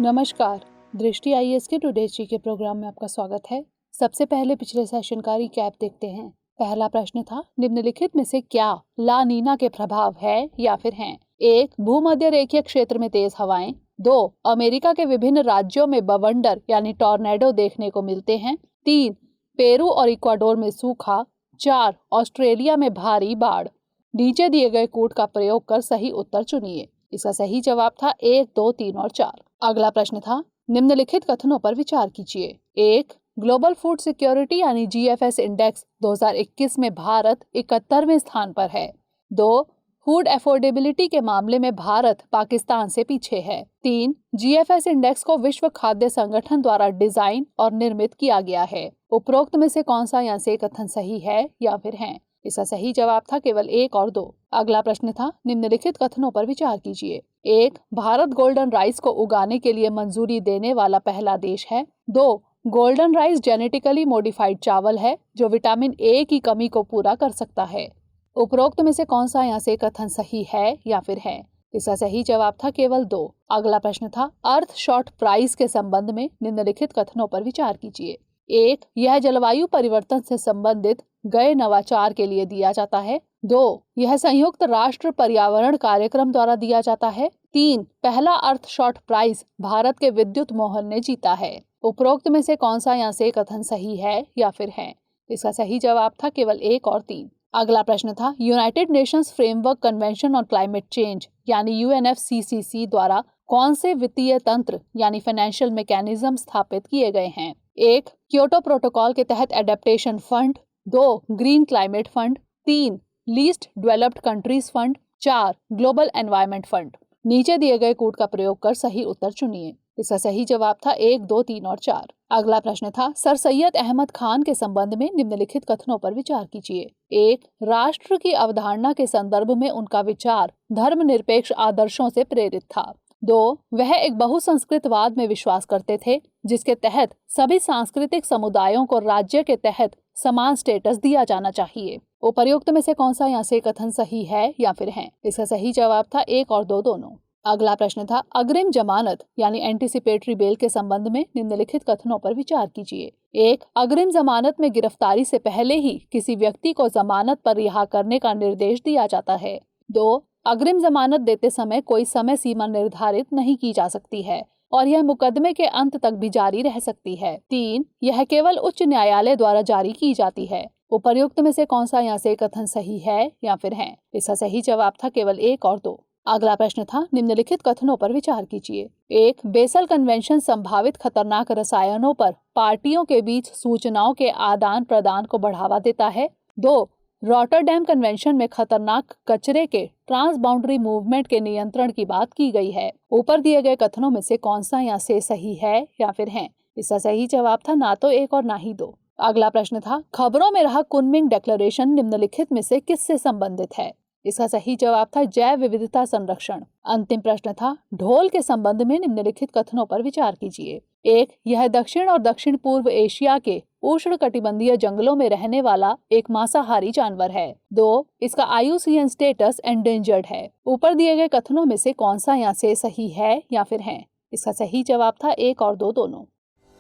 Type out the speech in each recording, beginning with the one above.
नमस्कार, दृष्टि आईएएस के टुडे के प्रोग्राम में आपका स्वागत है। सबसे पहले पिछले सेशन का रिकैप देखते हैं। पहला प्रश्न था, निम्नलिखित में से क्या ला नीना के प्रभाव है या फिर हैं? 1. भूमध्य रेखीय क्षेत्र में तेज हवाएं। 2. अमेरिका के विभिन्न राज्यों में बवंडर यानी टॉर्नेडो देखने को मिलते हैं। 3. पेरू और इक्वाडोर में सूखा। 4. ऑस्ट्रेलिया में भारी बाढ़। नीचे दिए गए कोड का प्रयोग कर सही उत्तर चुनिए। इसका सही जवाब था 1, 2, 3 और 4। अगला प्रश्न था, निम्नलिखित कथनों पर विचार कीजिए। 1. ग्लोबल फूड सिक्योरिटी यानी GFS इंडेक्स 2021 में भारत 71वें स्थान पर है। 2. फूड अफोर्डेबिलिटी के मामले में भारत पाकिस्तान से पीछे है। 3. GFS इंडेक्स को विश्व खाद्य संगठन द्वारा डिजाइन और निर्मित किया गया है। उपरोक्त में से कौन सा यहाँ से कथन सही है या फिर है? इसका सही जवाब था केवल 1 और 2। अगला प्रश्न था, निम्नलिखित कथनों पर विचार कीजिए। 1. भारत गोल्डन राइस को उगाने के लिए मंजूरी देने वाला पहला देश है। 2. गोल्डन राइस जेनेटिकली मॉडिफाइड चावल है जो विटामिन A की कमी को पूरा कर सकता है। उपरोक्त में से कौन सा यहाँ से कथन सही है या फिर है? इसका सही जवाब था केवल 2। अगला प्रश्न था, अर्थ शॉर्ट प्राइस के संबंध में निम्नलिखित कथनों पर विचार कीजिए। 1. यह जलवायु परिवर्तन से संबंधित गए नवाचार के लिए दिया जाता है। 2. यह संयुक्त राष्ट्र पर्यावरण कार्यक्रम द्वारा दिया जाता है। 3. पहला अर्थ शॉर्ट प्राइज भारत के विद्युत मोहन ने जीता है। उपरोक्त में से कौन सा यहाँ से कथन सही है या फिर है? इसका सही जवाब था केवल 1 और 3। अगला प्रश्न था, United Nations framework convention on climate change यानी UNFCCC द्वारा कौन से वित्तीय तंत्र यानी फाइनेंशियल मैकेनिज्म स्थापित किए गए हैं? 1. क्योटो प्रोटोकॉल के तहत adaptation fund. 2. Green climate fund. 3. Least developed countries fund. 4. Global environment fund. नीचे दिए गए कोड का प्रयोग कर सही उत्तर चुनिए। इसका सही जवाब था 1, 2, 3 और 4। अगला प्रश्न था, सर सैयद अहमद खान के संबंध में निम्नलिखित कथनों पर विचार कीजिए। 1. राष्ट्र की अवधारणा के संदर्भ में उनका विचार धर्मनिरपेक्ष आदर्शों से प्रेरित था। 2. वह एक बहुसंस्कृतवाद में विश्वास करते थे जिसके तहत सभी सांस्कृतिक समुदायों को राज्य के तहत समान स्टेटस दिया जाना चाहिए। उपर्युक्त में से कौन सा यहाँ से कथन सही है या फिर है? इसका सही जवाब था 1 और 2 दोनों। अगला प्रश्न था, अग्रिम जमानत यानी एंटीसिपेटरी बेल के संबंध में निम्नलिखित कथनों पर विचार कीजिए। 1. अग्रिम जमानत में गिरफ्तारी से पहले ही किसी व्यक्ति को जमानत पर रिहा करने का निर्देश दिया जाता है। 2. अग्रिम जमानत देते समय कोई समय सीमा निर्धारित नहीं की जा सकती है और यह मुकदमे के अंत तक भी जारी रह सकती है। 3. यह केवल उच्च न्यायालय द्वारा जारी की जाती है। उपर्युक्त में से कौन सा यहाँ से कथन सही है या फिर है? इसका सही जवाब था केवल 1 और 2। अगला प्रश्न था, निम्नलिखित कथनों पर विचार कीजिए। 1. बेसल कन्वेंशन संभावित खतरनाक रसायनों पर पार्टियों के बीच सूचनाओं के आदान प्रदान को बढ़ावा देता है। 2. रॉटरडैम कन्वेंशन में खतरनाक कचरे के ट्रांसबाउंड्री मूवमेंट के नियंत्रण की बात की गई है। ऊपर दिए गए कथनों में से कौन सा यहाँ से सही है या फिर है? इसका सही जवाब था ना तो 1 और ना ही 2। अगला प्रश्न था, खबरों में रहा कुनमिंग डिक्लेरेशन निम्नलिखित में से किससे संबंधित है? इसका सही जवाब था जैव विविधता संरक्षण। अंतिम प्रश्न था, ढोल के संबंध में निम्नलिखित कथनों पर विचार कीजिए। 1. यह दक्षिण और दक्षिण पूर्व एशिया के उष्णकटिबंधीय जंगलों में रहने वाला एक मांसाहारी जानवर है। 2. इसका IUCN स्टेटस एंडेंजर्ड है। ऊपर दिए गए कथनों में से कौन सा यहाँ से सही है या फिर है? इसका सही जवाब था 1 और 2 दोनों।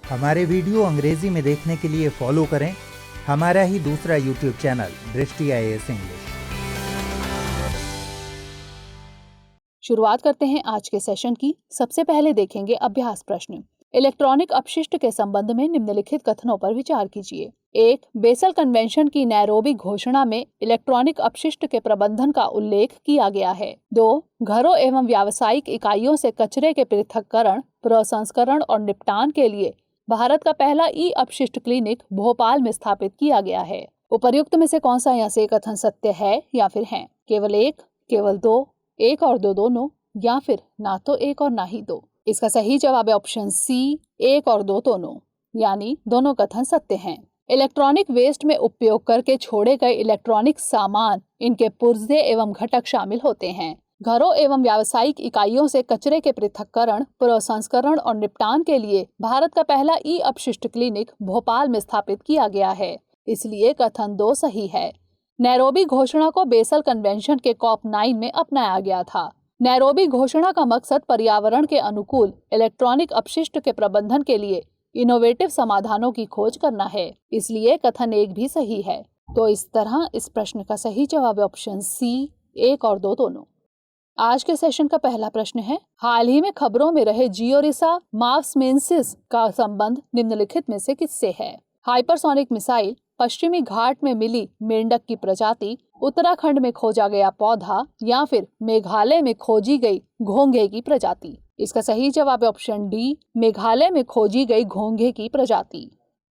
हमारे वीडियो अंग्रेजी में देखने के लिए फॉलो करें हमारा ही दूसरा YouTube चैनल दृष्टि IAS इंग्लिश। शुरुआत करते हैं आज के सेशन की। सबसे पहले देखेंगे अभ्यास प्रश्न। इलेक्ट्रॉनिक अपशिष्ट के संबंध में निम्नलिखित कथनों पर विचार कीजिए। 1. बेसल कन्वेंशन की नैरोबी घोषणा में इलेक्ट्रॉनिक अपशिष्ट के प्रबंधन का उल्लेख किया गया है। 2. घरों एवं व्यावसायिक इकाइयों से कचरे के पृथक्करण, प्रसंस्करण और निपटान के लिए भारत का पहला अपशिष्ट क्लिनिक भोपाल में स्थापित किया गया है। उपर्युक्त में से कौन सा यहाँ से कथन सत्य है या फिर है? केवल 1, केवल 2, 1 और 2 दोनों, या फिर ना तो 1 और ना ही 2। इसका सही जवाब है ऑप्शन सी, 1 और 2 दोनों, यानी दोनों कथन सत्य हैं। इलेक्ट्रॉनिक वेस्ट में उपयोग करके छोड़े गए इलेक्ट्रॉनिक सामान, इनके पुर्जे एवं घटक शामिल होते हैं। घरों एवं व्यावसायिक इकाइयों से कचरे के पृथक्करण, प्रसंस्करण और निपटान के लिए भारत का पहला अपशिष्ट क्लिनिक भोपाल में स्थापित किया गया है, इसलिए कथन 2 सही है। नैरोबी घोषणा को बेसल कन्वेंशन के COP9 में अपनाया गया था। नैरोबी घोषणा का मकसद पर्यावरण के अनुकूल इलेक्ट्रॉनिक अपशिष्ट के प्रबंधन के लिए इनोवेटिव समाधानों की खोज करना है, इसलिए कथन 1 भी सही है। तो इस तरह इस प्रश्न का सही जवाब है ऑप्शन सी, 1 और 2 दोनों। आज के सेशन का पहला प्रश्न है, हाल ही में खबरों में रहे जियोरिसा मार्समेंसिस का संबंध निम्नलिखित में से किससे है? हाइपरसोनिक मिसाइल, पश्चिमी घाट में मिली मेंढक की प्रजाति, उत्तराखंड में खोजा गया पौधा या फिर मेघालय में खोजी गई घोंघे की प्रजाति? इसका सही जवाब है ऑप्शन डी, मेघालय में खोजी गई घोंघे की प्रजाति।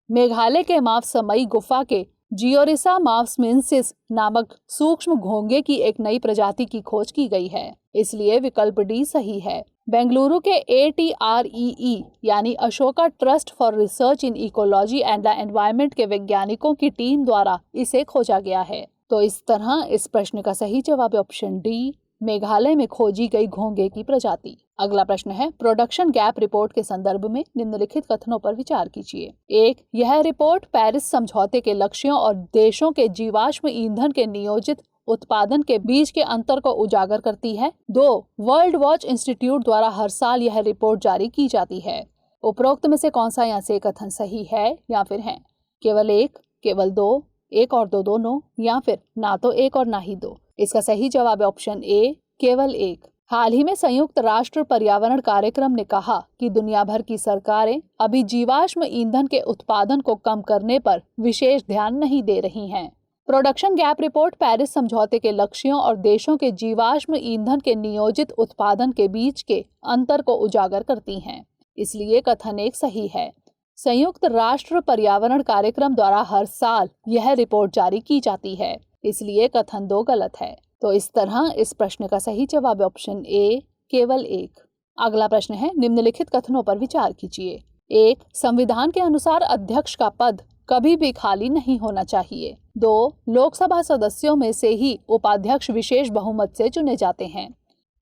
मेघालय के मावसमई गुफा के जियोरिसा मार्समेंसिस नामक सूक्ष्म घोंघे की एक नई प्रजाति की खोज की गई है, इसलिए विकल्प डी सही है। बेंगलुरु के ATREE यानी Ashoka trust for research in ecology and the environment के वैज्ञानिकों की टीम द्वारा इसे खोजा गया है। तो इस तरह इस प्रश्न का सही जवाब है ऑप्शन डी, मेघालय में खोजी गई घोंघे की प्रजाति। अगला प्रश्न है, प्रोडक्शन गैप रिपोर्ट के संदर्भ में निम्नलिखित कथनों पर विचार कीजिए। 1. यह रिपोर्ट पेरिस समझौते के लक्ष्यों और देशों के जीवाश्म ईंधन के नियोजित उत्पादन के बीच के अंतर को उजागर करती है। 2. वर्ल्ड वॉच इंस्टीट्यूट द्वारा हर साल यह रिपोर्ट जारी की जाती है। उपरोक्त में से कौन सा यहाँ से कथन सही है या फिर है? केवल 1, केवल 2, 1 और 2 दोनों, या फिर ना तो 1 और ना ही 2? इसका सही जवाब है ऑप्शन ए, केवल 1। हाल ही में संयुक्त राष्ट्र पर्यावरण कार्यक्रम ने कहा कि दुनिया भर की सरकारें अभी जीवाश्म ईंधन के उत्पादन को कम करने पर विशेष ध्यान नहीं दे रही हैं। प्रोडक्शन गैप रिपोर्ट पेरिस समझौते के लक्ष्यों और देशों के जीवाश्म ईंधन के नियोजित उत्पादन के बीच के अंतर को उजागर करती हैं, इसलिए कथन 1 सही है। संयुक्त राष्ट्र पर्यावरण कार्यक्रम द्वारा हर साल यह रिपोर्ट जारी की जाती है, इसलिए कथन 2 गलत है। तो इस तरह इस प्रश्न का सही जवाब है ऑप्शन ए, केवल 1। अगला प्रश्न है, निम्नलिखित कथनों पर विचार कीजिए। 1. संविधान के अनुसार अध्यक्ष का पद कभी भी खाली नहीं होना चाहिए। 2. लोकसभा सदस्यों में से ही उपाध्यक्ष विशेष बहुमत से चुने जाते हैं।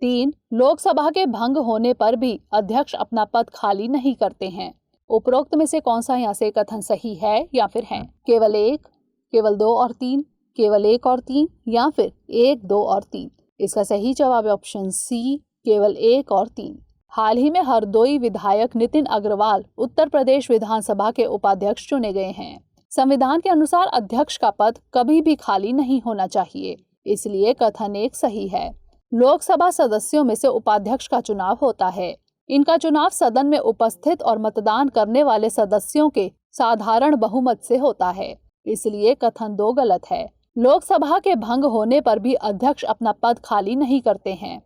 3. लोकसभा के भंग होने पर भी अध्यक्ष अपना पद खाली नहीं करते हैं। उपरोक्त में से कौन सा यहाँ से कथन सही है या फिर है? केवल 1, केवल 2 और 3, केवल 1 और 3, या फिर 1, 2 और 3? इसका सही जवाब है ऑप्शन सी, केवल 1 और 3। हाल ही में हरदोई विधायक नितिन अग्रवाल उत्तर प्रदेश विधानसभा के उपाध्यक्ष चुने गए हैं। संविधान के अनुसार अध्यक्ष का पद कभी भी खाली नहीं होना चाहिए, इसलिए कथन 1 सही है। लोकसभा सदस्यों में से उपाध्यक्ष का चुनाव होता है। इनका चुनाव सदन में उपस्थित और मतदान करने वाले सदस्यों के साधारण बहुमत से होता है, इसलिए कथन 2 गलत है। लोकसभा के भंग होने पर भी अध्यक्ष अपना पद खाली नहीं करते हैं।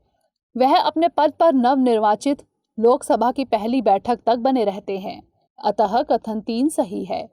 वह अपने पद पर नवनिर्वाचित लोकसभा की पहली बैठक तक बने रहते हैं, अतः कथन 3 सही है।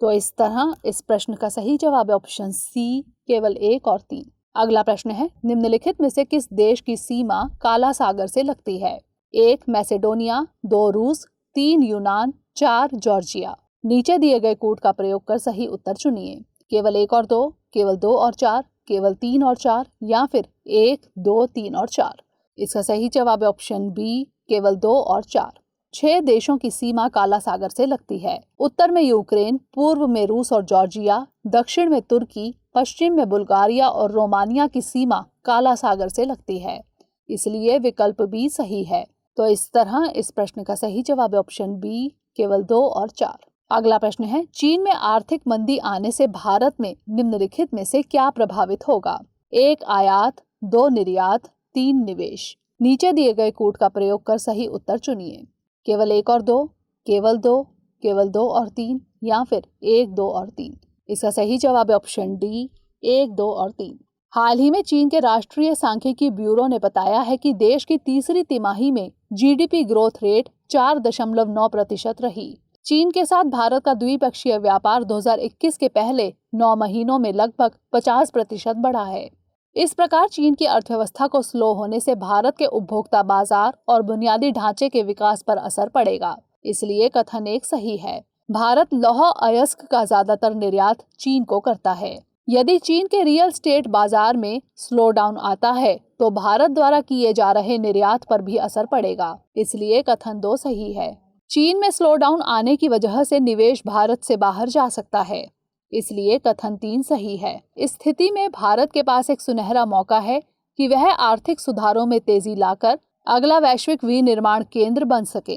तो इस तरह इस प्रश्न का सही जवाब है ऑप्शन सी, केवल 1 और 3। अगला प्रश्न है, निम्नलिखित में से किस देश की सीमा काला सागर से लगती है? 1. मैसेडोनिया, 2. रूस, 3. यूनान, 4. जॉर्जिया। नीचे दिए गए कूट का प्रयोग कर सही उत्तर चुनिए। केवल 1 और 2, केवल 2 और 4, केवल 3 और 4, या फिर 1, 2, 3 और 4? इसका सही जवाब है ऑप्शन बी, केवल 2 और 4। 6 देशों की सीमा काला सागर से लगती है। उत्तर में यूक्रेन, पूर्व में रूस और जॉर्जिया, दक्षिण में तुर्की, पश्चिम में बुल्गारिया और रोमानिया की सीमा काला सागर से लगती है, इसलिए विकल्प बी सही है। तो इस तरह इस प्रश्न का सही जवाब है ऑप्शन बी, केवल 2 और 4। अगला प्रश्न है, चीन में आर्थिक मंदी आने से भारत में निम्नलिखित में से क्या प्रभावित होगा? 1. आयात, 2. निर्यात, 3. निवेश। नीचे दिए गए कूट का प्रयोग कर सही उत्तर चुनिए। केवल 1 और 2, केवल 2, केवल 2 और 3, या फिर 1, 2 और 3? इसका सही जवाब है ऑप्शन डी, 1, 2 और 3। हाल ही में चीन के राष्ट्रीय सांख्यिकी ब्यूरो ने बताया है कि देश की तीसरी तिमाही में जीडीपी ग्रोथ रेट 4.9% रही। चीन के साथ भारत का द्विपक्षीय व्यापार 2021 के पहले 9 महीनों में लगभग 50% बढ़ा है। इस प्रकार चीन की अर्थव्यवस्था को स्लो होने से भारत के उपभोक्ता बाजार और बुनियादी ढांचे के विकास पर असर पड़ेगा, इसलिए कथन 1 सही है। भारत लौह अयस्क का ज्यादातर निर्यात चीन को करता है। यदि चीन के रियल स्टेट बाजार में स्लो डाउन आता है तो भारत द्वारा किए जा रहे निर्यात पर भी असर पड़ेगा, इसलिए कथन 2 सही है। चीन में स्लो डाउन आने की वजह से निवेश भारत से बाहर जा सकता है, इसलिए कथन 3 सही है। इस स्थिति में भारत के पास एक सुनहरा मौका है कि वह आर्थिक सुधारों में तेजी लाकर अगला वैश्विक विनिर्माण केंद्र बन सके।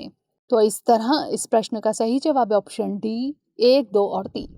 तो इस तरह इस प्रश्न का सही जवाब है ऑप्शन डी 1, 2 और 3।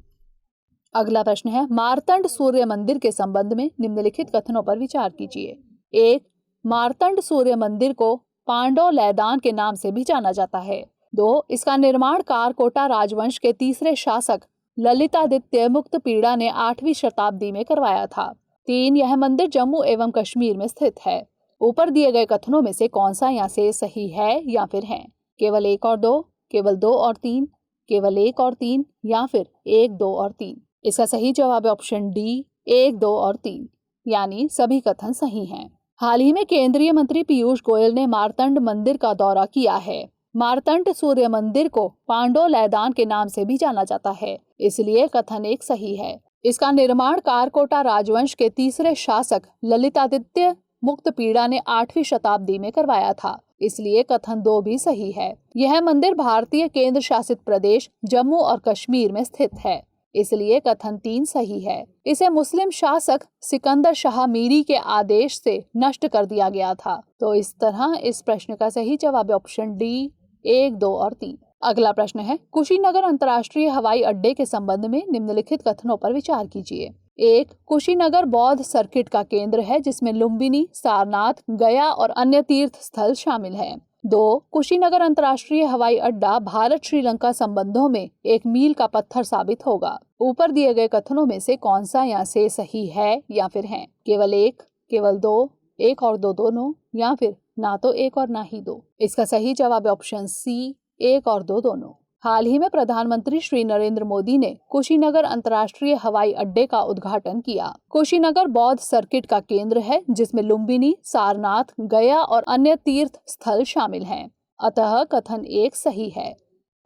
अगला प्रश्न है, मार्तंड सूर्य मंदिर के संबंध में निम्नलिखित कथनों पर विचार कीजिए। 1. मार्तंड सूर्य मंदिर को पांडव लैदान के नाम से भी जाना जाता है। 2. इसका निर्माण कारकोटा राजवंश के तीसरे शासक ललितादित्य मुक्तपीड़ा ने 8वीं शताब्दी में करवाया था। 3. यह मंदिर जम्मू एवं कश्मीर में स्थित है। ऊपर दिए गए कथनों में से कौन सा यहाँ से सही है या फिर है? केवल 1 और 2, केवल 2 और 3, केवल 1 और 3 या फिर 1, 2 और 3? इसका सही जवाब है ऑप्शन डी 1, 2 और 3, यानी सभी कथन सही हैं। हाल ही में केंद्रीय मंत्री पीयूष गोयल ने मार्तंड मंदिर का दौरा किया है। मार्तंड सूर्य मंदिर को पांडव लैदान के नाम से भी जाना जाता है, इसलिए कथन 1 सही है। इसका निर्माण कारकोटा राजवंश के तीसरे शासक ललितादित्य मुक्तपीड़ा ने 8वीं शताब्दी में करवाया था, इसलिए कथन 2 भी सही है। यह मंदिर भारतीय केंद्र शासित प्रदेश जम्मू और कश्मीर में स्थित है, इसलिए कथन 3 सही है। इसे मुस्लिम शासक सिकंदर शाह मीरी के आदेश से नष्ट कर दिया गया था। तो इस तरह इस प्रश्न का सही जवाब है ऑप्शन डी 1, 2 और 3। अगला प्रश्न है, कुशीनगर अंतर्राष्ट्रीय हवाई अड्डे के संबंध में निम्नलिखित कथनों पर विचार कीजिए। 1. कुशीनगर बौद्ध सर्किट का केंद्र है, जिसमें लुम्बिनी, सारनाथ, गया और अन्य तीर्थ स्थल शामिल हैं। 2. कुशीनगर अंतर्राष्ट्रीय हवाई अड्डा भारत श्रीलंका संबंधों में एक मील का पत्थर साबित होगा। ऊपर दिए गए कथनों में से कौन सा यहाँ से सही है या फिर है? केवल 1, केवल 2, 1 और 2 दोनों, या फिर ना तो 1 और ना ही 2? इसका सही जवाब है ऑप्शन सी 1 और 2 दोनों। हाल ही में प्रधानमंत्री श्री नरेंद्र मोदी ने कुशीनगर अंतर्राष्ट्रीय हवाई अड्डे का उद्घाटन किया। कुशीनगर बौद्ध सर्किट का केंद्र है, जिसमें लुम्बिनी, सारनाथ, गया और अन्य तीर्थ स्थल शामिल हैं। अतः कथन 1 सही है।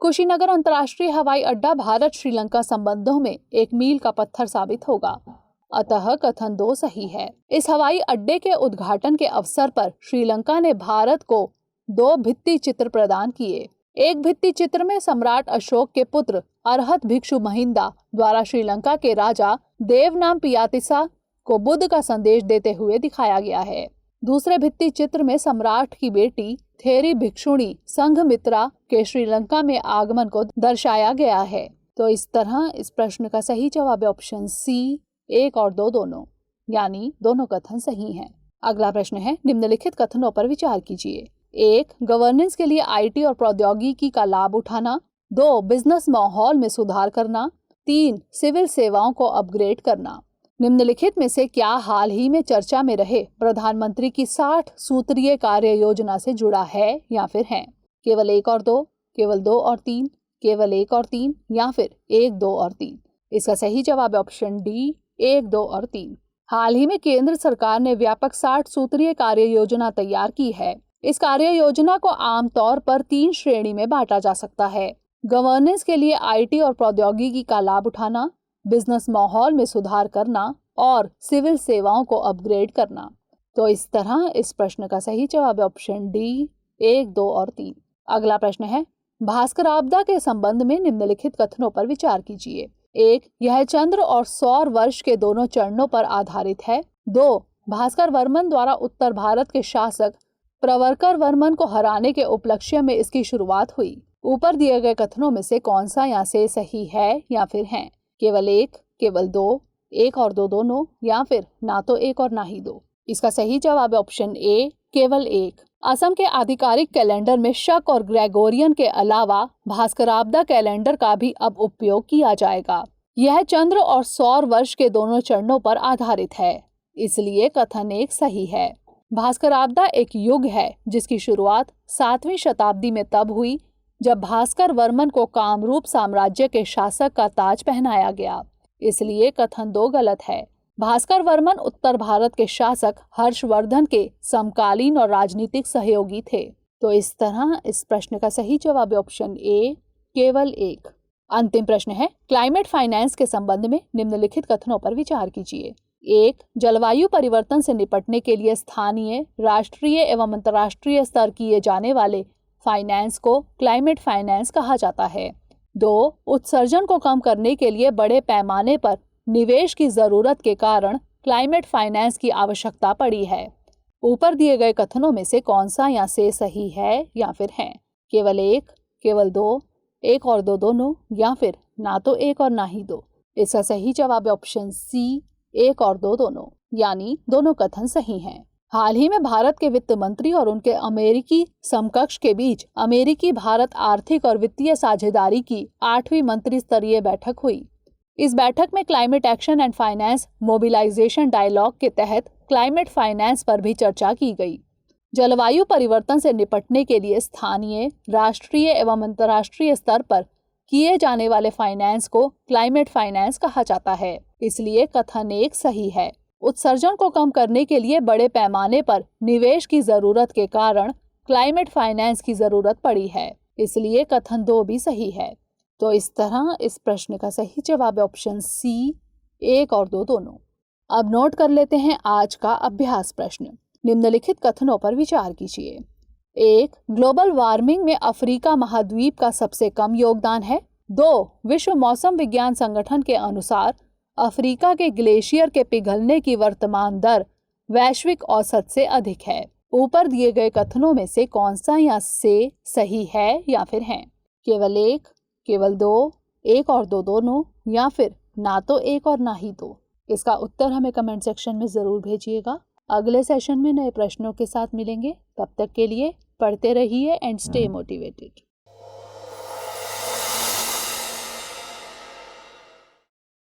कुशीनगर अंतर्राष्ट्रीय हवाई अड्डा भारत श्रीलंका संबंधों में एक मील का पत्थर साबित होगा। अतः कथन 2 सही है। इस हवाई अड्डे के उद्घाटन के अवसर पर श्रीलंका ने भारत को 2 भित्ति चित्र प्रदान किए। एक भित्ति चित्र में सम्राट अशोक के पुत्र अरहत भिक्षु महिंदा द्वारा श्रीलंका के राजा देवनामपियातिसा को बुद्ध का संदेश देते हुए दिखाया गया है। दूसरे भित्ति चित्र में सम्राट की बेटी थेरी भिक्षुणी संघमित्रा के श्रीलंका में आगमन को दर्शाया गया है। तो इस तरह इस प्रश्न का सही जवाब है ऑप्शन सी 1 और 2 दोनों, यानी दोनों कथन सही हैं। अगला प्रश्न है, निम्नलिखित कथनों पर विचार कीजिए। 1. गवर्नेंस के लिए आईटी और प्रौद्योगिकी का लाभ उठाना। 2. बिजनेस माहौल में सुधार करना। 3. सिविल सेवाओं को अपग्रेड करना। निम्नलिखित में से क्या हाल ही में चर्चा में रहे प्रधानमंत्री की 60 सूत्रीय कार्य योजना से जुड़ा है या फिर है? केवल 1 और 2, केवल 2 और 3, केवल 1 और 3 या फिर 1, 2 और 3? इसका सही जवाब है ऑप्शन डी 1, 2 और 3। हाल ही में केंद्र सरकार ने व्यापक 60 सूत्रीय कार्य योजना तैयार की है। इस कार्य योजना को आमतौर पर 3 श्रेणी में बांटा जा सकता है। गवर्नेंस के लिए आईटी और प्रौद्योगिकी का लाभ उठाना, बिजनेस माहौल में सुधार करना और सिविल सेवाओं को अपग्रेड करना। तो इस तरह इस प्रश्न का सही जवाब है ऑप्शन डी 1, 2 और 3। अगला प्रश्न है, भास्कराब्दा के संबंध में निम्नलिखित कथनों पर विचार कीजिए। 1. यह चंद्र और सौर वर्ष के दोनों चरणों पर आधारित है। 2. भास्कर वर्मन द्वारा उत्तर भारत के शासक प्रवरकर वर्मन को हराने के उपलक्ष्य में इसकी शुरुआत हुई। ऊपर दिए गए कथनों में से कौन सा यहाँ से सही है या फिर है? केवल 1, केवल 2, 1 और 2 दोनों, या फिर ना तो 1 और ना ही 2? इसका सही जवाब है ऑप्शन ए केवल 1। असम के आधिकारिक कैलेंडर में शक और ग्रेगोरियन के अलावा भास्कराब्दा कैलेंडर का भी अब उपयोग किया जाएगा। यह चंद्र और सौर वर्ष के दोनों चरणों पर आधारित है, इसलिए कथन 1 सही है। भास्कराब्दा एक युग है जिसकी शुरुआत 7वीं शताब्दी में तब हुई जब भास्कर वर्मन को कामरूप साम्राज्य के शासक का ताज पहनाया गया, इसलिए कथन 2 गलत है। भास्कर वर्मन उत्तर भारत के शासक हर्षवर्धन के समकालीन और राजनीतिक सहयोगी थे। तो इस तरह इस प्रश्न का सही जवाब है ऑप्शन ए केवल 1। अंतिम प्रश्न है, क्लाइमेट फाइनेंस के संबंध में निम्नलिखित कथनों पर विचार कीजिए। 1. जलवायु परिवर्तन से निपटने के लिए स्थानीय, राष्ट्रीय एवं अंतर्राष्ट्रीय स्तर किए जाने वाले फाइनेंस को क्लाइमेट फाइनेंस कहा जाता है। 2. उत्सर्जन को कम करने के लिए बड़े पैमाने पर निवेश की जरूरत के कारण क्लाइमेट फाइनेंस की आवश्यकता पड़ी है। ऊपर दिए गए कथनों में से कौन सा या से सही है या फिर है? केवल एक, केवल दो, एक और दो दोनों, या फिर ना तो एक और ना ही दो। इसका सही जवाब है ऑप्शन सी, एक और दो दोनों, यानी दोनों कथन सही हैं। हाल ही में भारत के वित्त मंत्री और उनके अमेरिकी समकक्ष के बीच अमेरिकी भारत आर्थिक और वित्तीय साझेदारी की 8वीं मंत्री स्तरीय बैठक हुई। इस बैठक में climate action and finance mobilisation dialogue के तहत क्लाइमेट फाइनेंस पर भी चर्चा की गई। जलवायु परिवर्तन से निपटने के लिए स्थानीय, राष्ट्रीय एवं अंतर्राष्ट्रीय स्तर पर किए जाने वाले फाइनेंस को क्लाइमेट फाइनेंस कहा जाता है। इसलिए कथन एक सही है। उत्सर्जन को कम करने के लिए बड़े पैमाने पर निवेश की जरूरत के कारण क्लाइमेट फाइनेंस की जरूरत पड़ी है। इसलिए कथन दो भी सही है। तो इस तरह इस प्रश्न का सही जवाब है ऑप्शन सी, एक और दो दोनों। अब नोट कर लेते हैं आज का अभ्यास प्रश्न। निम्नलिखित कथनों पर विचार कीजिए। एक, ग्लोबल वार्मिंग में अफ्रीका महाद्वीप का सबसे कम योगदान है। 2, विश्व मौसम विज्ञान संगठन के अनुसार अफ्रीका के ग्लेशियर के पिघलने की वर्तमान दर वैश्विक औसत से अधिक है। ऊपर दिए गए कथनों में से कौन सा या से सही है या फिर है? केवल एक, केवल दो, एक और दो दोनों, या फिर ना तो एक और ना ही दो। इसका उत्तर हमें कमेंट सेक्शन में जरूर भेजिएगा। अगले सेशन में नए प्रश्नों के साथ मिलेंगे। तब तक के लिए पढ़ते रहिए एंड स्टे मोटिवेटेड।